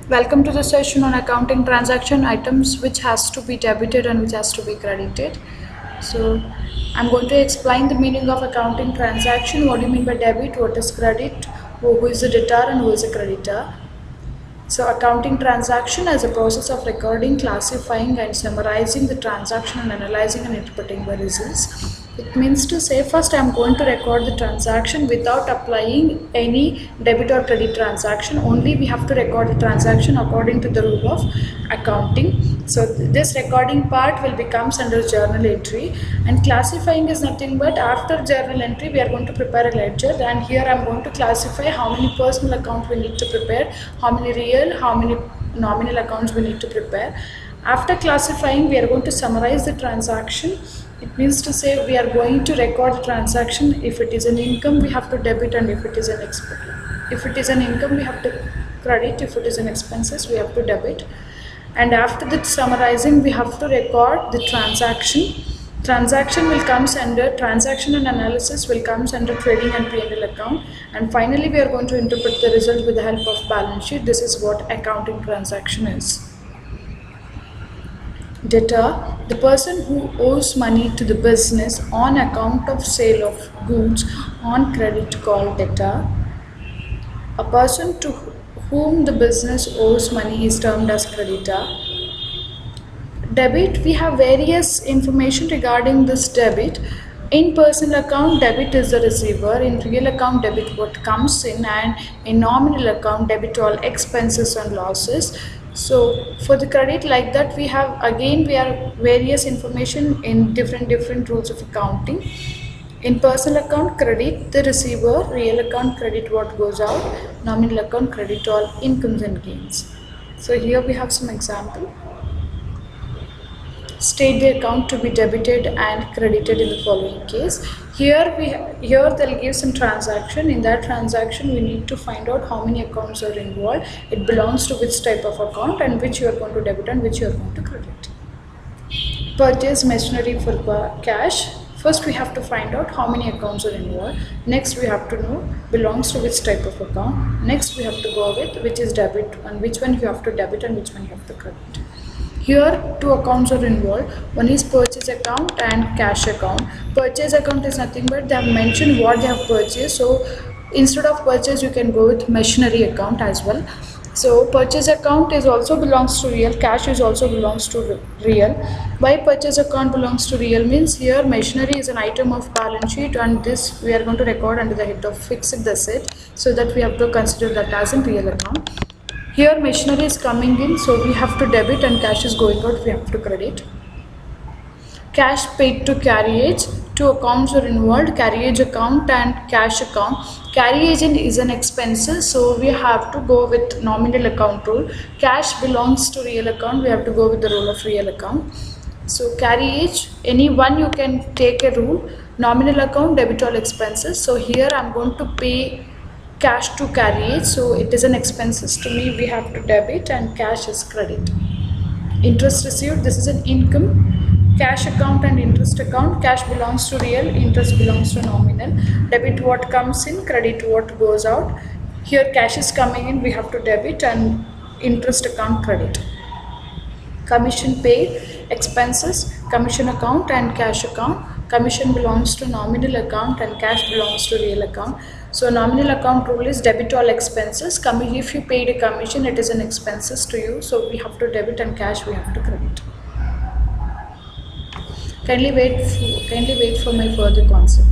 Welcome to the session on accounting transaction items which has to be debited and which has to be credited. So I'm going to explain the meaning of accounting transaction. What do you mean by debit? What is credit? Who is a debtor and who is a creditor? So accounting transaction is a process of recording, classifying and summarizing the transaction and analyzing and interpreting the results. It means to say first I am going to record the transaction without applying any debit or credit transaction. Only we have to record the transaction according to the rule of accounting. So this recording part will becomes under journal entry, and classifying is nothing but after journal entry we are going to prepare a ledger, and here I am going to classify how many personal accounts we need to prepare, how many real, how many nominal accounts we need to prepare. After classifying we are going to summarize the transaction. It means to say we are going to record the transaction. If it is an income we have to debit, and if it is an income we have to credit, if it is an expenses we have to debit. And after that summarizing we have to record the transaction will comes under transaction and analysis will comes under trading and P&L account, and finally we are going to interpret the result with the help of balance sheet. This is what accounting transaction is. Debtor, the person who owes money to the business on account of sale of goods on credit called debtor. A person to whom the business owes money is termed as creditor. Debit, we have various information regarding this debit. In personal account, debit is the receiver. In real account, debit what comes in, and in nominal account, debit all expenses and losses. So for the credit like that, we have various information in different rules of accounting. In personal account, credit the receiver. Real account, credit what goes out. Nominal account, credit all incomes and gains. So here we have some example. State the account to be debited and credited in the following case. Here they'll give some transaction. In that transaction we need to find out how many accounts are involved, it belongs to which type of account, and which you are going to debit and which you are going to credit. Purchase machinery for cash. First we have to find out how many accounts are involved. Next we have to know belongs to which type of account. Next we have to go with which is debit and which one you have to debit and which one you have to credit. Here two accounts are involved. One is purchase account and cash account. Purchase account is nothing but they have mentioned what they have purchased. So instead of purchase you can go with machinery account as well. So purchase account is also belongs to real, cash is also belongs to real. Why purchase account belongs to real means here machinery is an item of balance sheet, and this we are going to record under the head of fixed asset, so that we have to consider that as in real account. Here machinery is coming in, so we have to debit, and cash is going out, we have to credit. Cash paid to carriage, two accounts are involved, carriage account and cash account. Carriage is an expenses, so we have to go with nominal account rule. Cash belongs to real account, we have to go with the rule of real account. So carriage, any one you can take a rule. Nominal account, debit all expenses. So here I am going to pay cash to carriage, so it is an expenses to me, we have to debit, and cash is credit. Interest received, this is an income. Cash account and interest account, cash belongs to real, interest belongs to nominal. Debit what comes in, credit what goes out. Here cash is coming in, we have to debit, and interest account credit. Commission paid, expenses, commission account and cash account. Commission belongs to nominal account and cash belongs to real account. So nominal account rule is debit all expenses. If you paid a commission, it is an expenses to you, so we have to debit, and cash we have to credit. Kindly wait for my further concept.